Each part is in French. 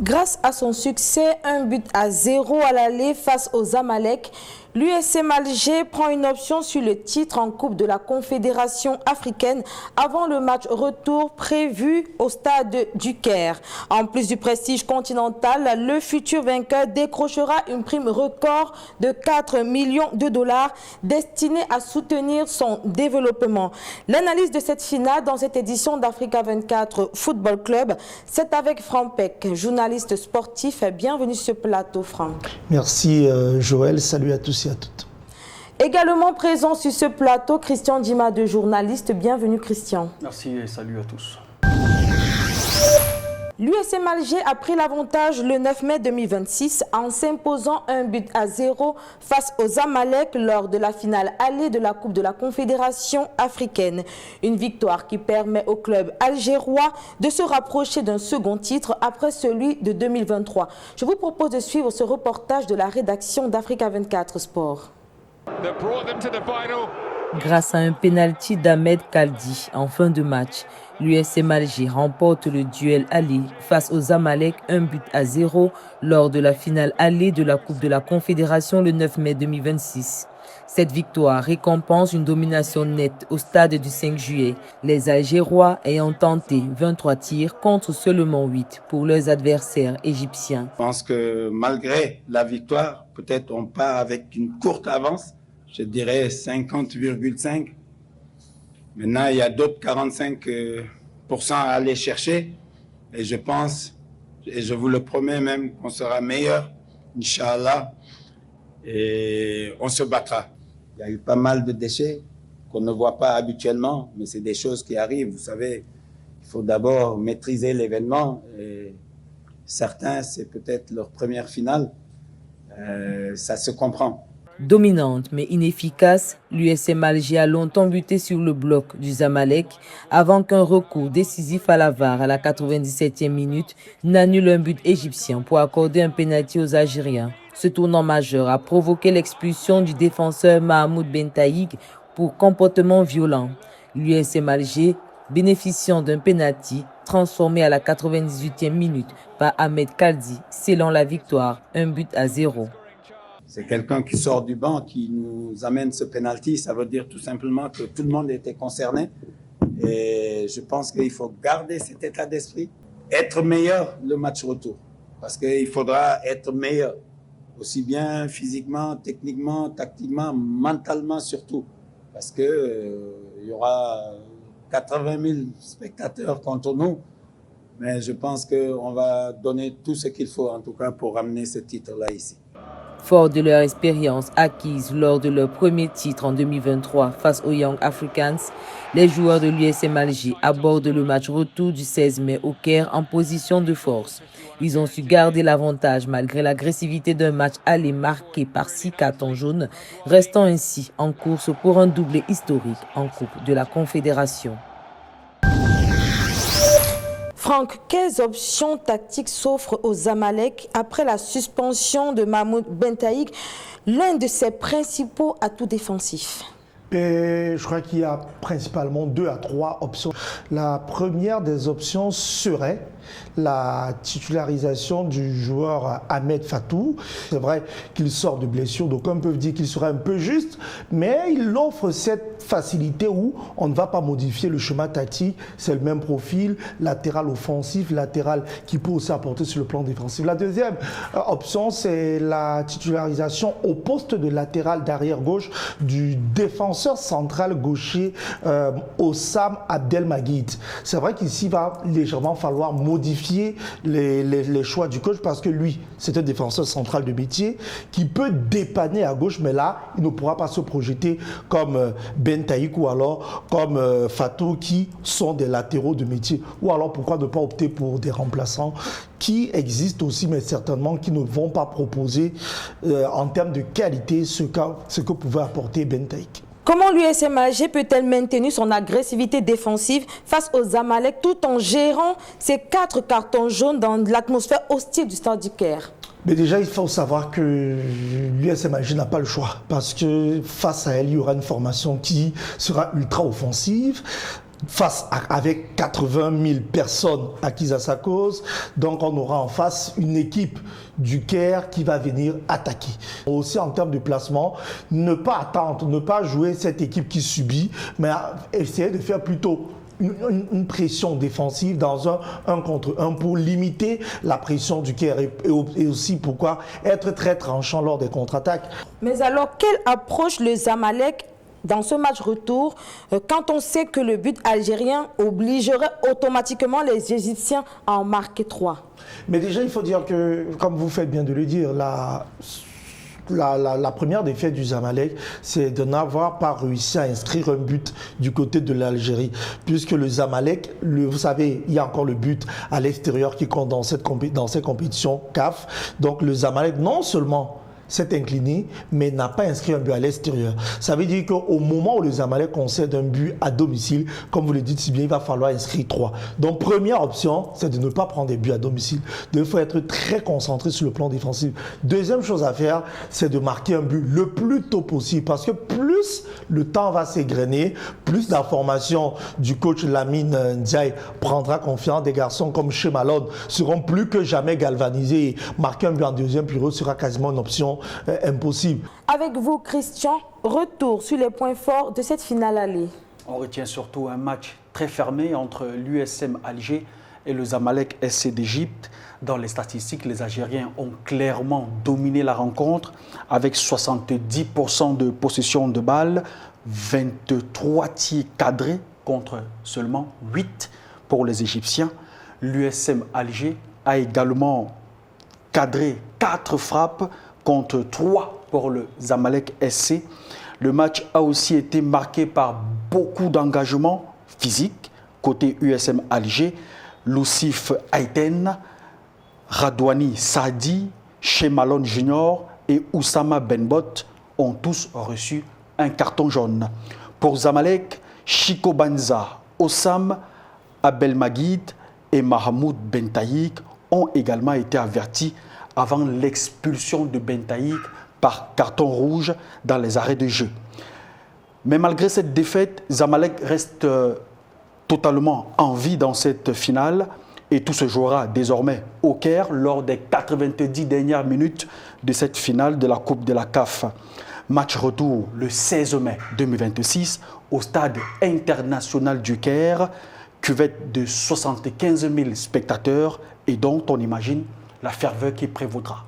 Grâce à son succès, 1-0 à l'aller face aux Zamalek, l'USM Alger prend une option sur le titre en Coupe de la Confédération africaine avant le match retour prévu au stade du Caire. En plus du prestige continental, le futur vainqueur décrochera une prime record de 4 millions de dollars destinée à soutenir son développement. L'analyse de cette finale dans cette édition d'Africa 24 Football Club, c'est avec Franck Peck, journaliste sportif. Bienvenue sur ce plateau, Franck. Merci Joël, salut à tous et à toutes. Également présent sur ce plateau, Christian Dima, de journaliste. Bienvenue Christian. Merci et salut à tous. L'USM Alger a pris l'avantage le 9 mai 2026 en s'imposant 1-0 face aux Zamalek lors de la finale allée de la Coupe de la Confédération africaine. Une victoire qui permet au club algérois de se rapprocher d'un second titre après celui de 2023. Je vous propose de suivre ce reportage de la rédaction d'Africa 24 Sport. Grâce à un pénalty d'Ahmed Kaldi en fin de match, l'USM Alger remporte le duel aller face aux Zamalek 1-0 lors de la finale allée de la Coupe de la Confédération le 9 mai 2026. Cette victoire récompense une domination nette au stade du 5 juillet, les Algérois ayant tenté 23 tirs contre seulement 8 pour leurs adversaires égyptiens. Je pense que malgré la victoire, peut-être on part avec une courte avance, je dirais 50,5. Maintenant, il y a d'autres 45% à aller chercher. Et je pense, et je vous le promets même, qu'on sera meilleur, Inch'Allah. Et on se battra. Il y a eu pas mal de déchets qu'on ne voit pas habituellement, mais c'est des choses qui arrivent. Vous savez, il faut d'abord maîtriser l'événement. Et certains, c'est peut-être leur première finale. Ça se comprend. Dominante mais inefficace, l'USM Alger a longtemps buté sur le bloc du Zamalek avant qu'un recours décisif à la VAR à la 97e minute n'annule un but égyptien pour accorder un pénalty aux Algériens. Ce tournant majeur a provoqué l'expulsion du défenseur Mahmoud Bentaïg pour comportement violent. L'USM Alger, bénéficiant d'un pénalty transformé à la 98e minute par Ahmed Kaldi, scellant la victoire 1-0. C'est quelqu'un qui sort du banc, qui nous amène ce penalty. Ça veut dire tout simplement que tout le monde était concerné. Et je pense qu'il faut garder cet état d'esprit, être meilleur le match retour. Parce qu'il faudra être meilleur, aussi bien physiquement, techniquement, tactiquement, mentalement surtout. Parce qu'il y aura 80 000 spectateurs contre nous. Mais je pense qu'on va donner tout ce qu'il faut, en tout cas, pour ramener ce titre-là ici. Fort de leur expérience acquise lors de leur premier titre en 2023 face aux Young Africans, les joueurs de l'USM Alger abordent le match retour du 16 mai au Caire en position de force. Ils ont su garder l'avantage malgré l'agressivité d'un match aller marqué par 6 cartons jaunes, restant ainsi en course pour un doublé historique en Coupe de la Confédération. Franck, quelles options tactiques s'offrent aux Zamalek après la suspension de Mahmoud Bentaïg, l'un de ses principaux atouts défensifs? Et je crois qu'il y a principalement 2 à 3 options. La première des options serait la titularisation du joueur Ahmed Fatou. C'est vrai qu'il sort de blessure, donc on peut dire qu'il serait un peu juste, mais il offre cette facilité où on ne va pas modifier le schéma tactique. C'est le même profil, latéral offensif, latéral qui peut aussi apporter sur le plan défensif. La deuxième option, c'est la titularisation au poste de latéral d'arrière gauche du défenseur central gaucher Oussam Abdelmagid. C'est vrai qu'ici, il va légèrement falloir modifier les choix du coach parce que lui, c'est un défenseur central de métier qui peut dépanner à gauche, mais là, il ne pourra pas se projeter comme Bentaïg ou alors comme Fatou qui sont des latéraux de métier. Ou alors, pourquoi ne pas opter pour des remplaçants qui existent aussi, mais certainement qui ne vont pas proposer en termes de qualité ce que pouvait apporter Bentaïg. Comment l'USM Alger peut-elle maintenir son agressivité défensive face aux Zamalek tout en gérant ces 4 cartons jaunes dans l'atmosphère hostile du stade du Caire? Mais déjà, il faut savoir que l'USM Alger n'a pas le choix parce que face à elle, il y aura une formation qui sera ultra offensive. avec 80 000 personnes acquises à sa cause. Donc on aura en face une équipe du Caire qui va venir attaquer. Aussi en termes de placement, ne pas attendre, ne pas jouer cette équipe qui subit, mais essayer de faire plutôt une pression défensive dans un contre un pour limiter la pression du Caire et aussi pourquoi être très tranchant lors des contre-attaques. Mais alors, quelle approche le Zamalek dans ce match retour quand on sait que le but algérien obligerait automatiquement les Égyptiens à en marquer 3? Mais déjà, il faut dire que, comme vous faites bien de le dire, la première défaite du Zamalek, c'est de n'avoir pas réussi à inscrire un but du côté de l'Algérie. Puisque le Zamalek, vous savez, il y a encore le but à l'extérieur qui compte dans ces compétitions CAF. Donc le Zamalek, non seulement s'est incliné, mais n'a pas inscrit un but à l'extérieur. Ça veut dire qu'au moment où le Zamalek concède un but à domicile, comme vous le dites si bien, il va falloir inscrire 3. Donc, première option, c'est de ne pas prendre des buts à domicile. Il faut être très concentré sur le plan défensif. Deuxième chose à faire, c'est de marquer un but le plus tôt possible, parce que plus le temps va s'égrener, plus d'informations du coach Lamine Ndiaye prendra confiance. Des garçons comme Chemalone seront plus que jamais galvanisés. Et marquer un but en deuxième période sera quasiment une option impossible. Avec vous, Christian, retour sur les points forts de cette finale aller. On retient surtout un match très fermé entre l'USM Alger et le Zamalek SC d'Égypte. Dans les statistiques, les Algériens ont clairement dominé la rencontre avec 70% de possession de balles, 23 tirs cadrés contre seulement 8 pour les Égyptiens. L'USM Alger a également cadré 4 frappes contre 3 pour le Zamalek SC. Le match a aussi été marqué par beaucoup d'engagement physique côté USM Alger. Loussif Aïten, Radouani Sadi, Chemalone Junior et Oussama Benbot ont tous reçu un carton jaune. Pour Zamalek, Chico Banza, Ossam Abdelmagid et Mahmoud Bentaïk ont également été avertis avant l'expulsion de Bentaïk par carton rouge dans les arrêts de jeu. Mais malgré cette défaite, Zamalek reste totalement en vie dans cette finale et tout se jouera désormais au Caire lors des 90 dernières minutes de cette finale de la Coupe de la CAF. Match retour le 16 mai 2026 au stade international du Caire, cuvette de 75 000 spectateurs et dont on imagine la ferveur qui prévaudra.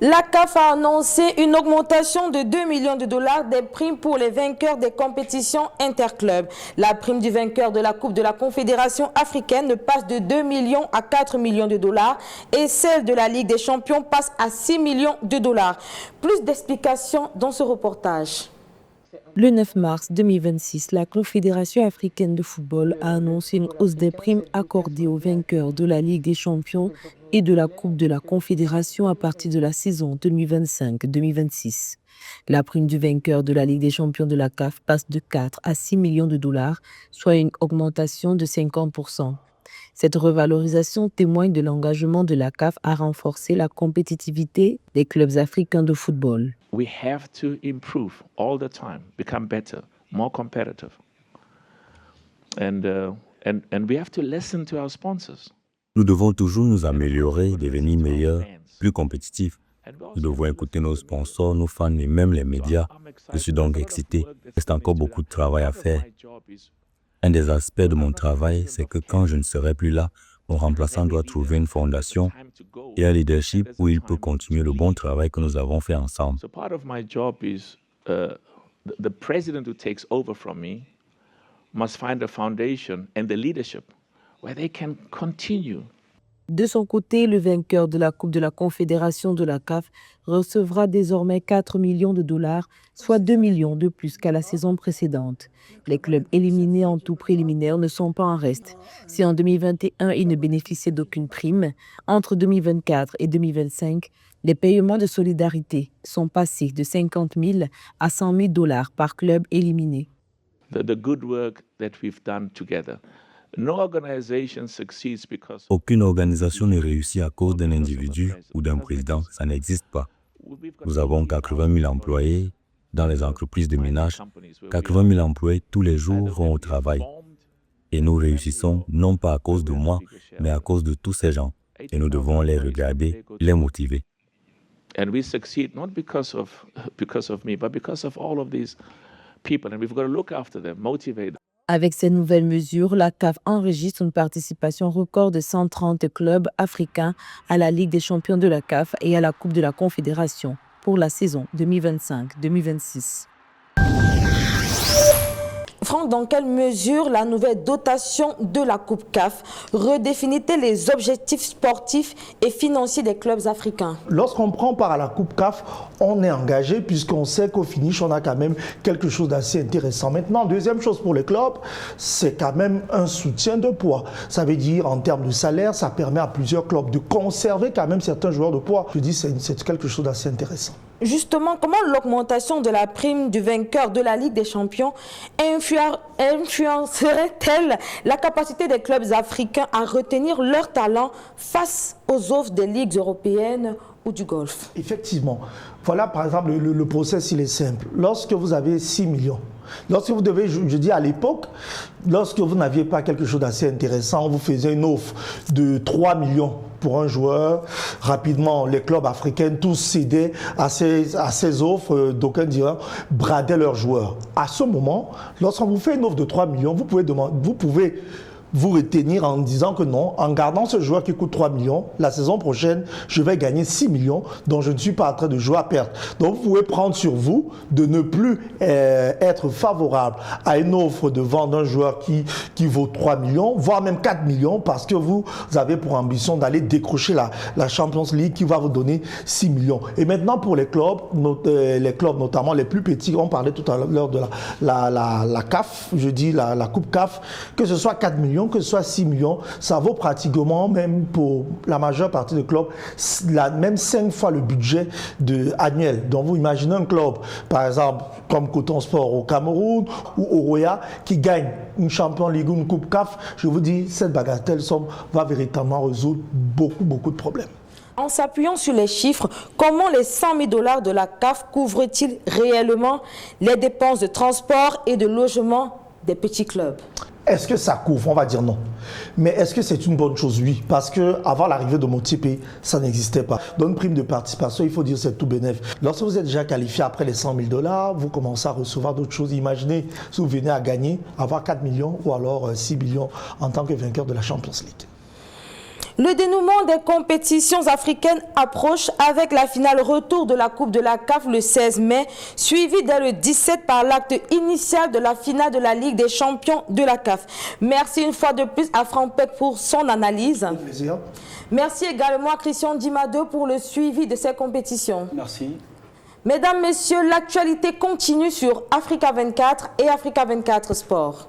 La CAF a annoncé une augmentation de 2 millions de dollars des primes pour les vainqueurs des compétitions interclubs. La prime du vainqueur de la Coupe de la Confédération africaine passe de 2 millions à 4 millions de dollars et celle de la Ligue des champions passe à 6 millions de dollars. Plus d'explications dans ce reportage. Le 9 mars 2026, la Confédération africaine de football a annoncé une hausse des primes accordées aux vainqueurs de la Ligue des champions et de la Coupe de la Confédération à partir de la saison 2025-2026. La prime du vainqueur de la Ligue des champions de la CAF passe de 4 à 6 millions de dollars, soit une augmentation de 50%. Cette revalorisation témoigne de l'engagement de la CAF à renforcer la compétitivité des clubs africains de football. We have to improve all the time, become better, more competitive. And we have to listen to our sponsors. Nous devons toujours nous améliorer, devenir meilleurs, plus compétitifs. Nous devons écouter nos sponsors, nos fans et même les médias. Je suis donc excité. Il reste encore beaucoup de travail à faire. Un des aspects de mon travail, c'est que quand je ne serai plus là, mon remplaçant doit trouver une fondation et un leadership où il peut continuer le bon travail que nous avons fait ensemble. So part of my job is the president who takes over from me must find a foundation and the leadership where they can continue. De son côté, le vainqueur de la Coupe de la Confédération de la CAF recevra désormais 4 millions de dollars, soit 2 millions de plus qu'à la saison précédente. Les clubs éliminés en tout préliminaire ne sont pas en reste. Si en 2021, ils ne bénéficiaient d'aucune prime, entre 2024 et 2025, les paiements de solidarité sont passés de 50 000 à 100 000 dollars par club éliminé. The good work that we've done together. Aucune organisation ne réussit à cause d'un individu ou d'un président, ça n'existe pas. Nous avons 80 000 employés dans les entreprises de ménage. 80 000 employés tous les jours vont au travail. Et nous réussissons non pas à cause de moi, mais à cause de tous ces gens. Et nous devons les regarder, les motiver. And we succeed not because of me, but because of all of these people. And we've got to look after them, motivate them. Avec ces nouvelles mesures, la CAF enregistre une participation record de 130 clubs africains à la Ligue des champions de la CAF et à la Coupe de la Confédération pour la saison 2025-2026. Franck, dans quelle mesure la nouvelle dotation de la Coupe CAF redéfinit-elle les objectifs sportifs et financiers des clubs africains? Lorsqu'on prend part à la Coupe CAF, on est engagé puisqu'on sait qu'au finish, on a quand même quelque chose d'assez intéressant. Maintenant, deuxième chose pour les clubs, c'est quand même un soutien de poids. Ça veut dire, en termes de salaire, ça permet à plusieurs clubs de conserver quand même certains joueurs de poids. Je dis, c'est quelque chose d'assez intéressant. Justement, comment l'augmentation de la prime du vainqueur de la Ligue des champions influencerait-elle la capacité des clubs africains à retenir leurs talents face aux offres des ligues européennes ou du Golfe? Effectivement. Voilà, par exemple, le process, il est simple. Lorsque vous avez 6 millions, lorsque vous devez, je dis à l'époque, lorsque vous n'aviez pas quelque chose d'assez intéressant, on vous faisait une offre de 3 millions pour un joueur. Rapidement, les clubs africains, tous cédaient à ces offres, d'aucuns diront, bradaient leurs joueurs. À ce moment, lorsqu'on vous fait une offre de 3 millions, vous pouvez vous retenir en disant que non, en gardant ce joueur qui coûte 3 millions, la saison prochaine, je vais gagner 6 millions, dont je ne suis pas en train de jouer à perte. Donc, vous pouvez prendre sur vous de ne plus être favorable à une offre de vente d'un joueur qui vaut 3 millions, voire même 4 millions, parce que vous avez pour ambition d'aller décrocher la Champions League qui va vous donner 6 millions. Et maintenant, pour les clubs, notamment les plus petits, on parlait tout à l'heure de la CAF, je dis la Coupe CAF, que ce soit 4 millions, que ce soit 6 millions, ça vaut pratiquement, même pour la majeure partie des clubs, même 5 fois le budget annuel. Donc vous imaginez un club, par exemple, comme Coton Sport au Cameroun ou Oroya, qui gagne une Champions League ou une Coupe CAF, je vous dis, cette bagatelle somme va véritablement résoudre beaucoup de problèmes. En s'appuyant sur les chiffres, comment les 100 000 $ de la CAF couvrent-ils réellement les dépenses de transport et de logement des petits clubs? Est-ce que ça couvre? On va dire non. Mais est-ce que c'est une bonne chose? Oui. Parce qu'avant l'arrivée de Motsepe, ça n'existait pas. Dans une prime de participation, il faut dire que c'est tout bénéfice. Lorsque vous êtes déjà qualifié après les 100 000 $, vous commencez à recevoir d'autres choses. Imaginez si vous venez à gagner, avoir 4 millions ou alors 6 millions en tant que vainqueur de la Champions League. Le dénouement des compétitions africaines approche avec la finale retour de la Coupe de la CAF le 16 mai, suivi dès le 17 par l'acte initial de la finale de la Ligue des champions de la CAF. Merci une fois de plus à Franck Peck pour son analyse. Avec plaisir. Merci également à Christian Dimado pour le suivi de ces compétitions. Merci. Mesdames, Messieurs, l'actualité continue sur Africa 24 et Africa 24 Sport.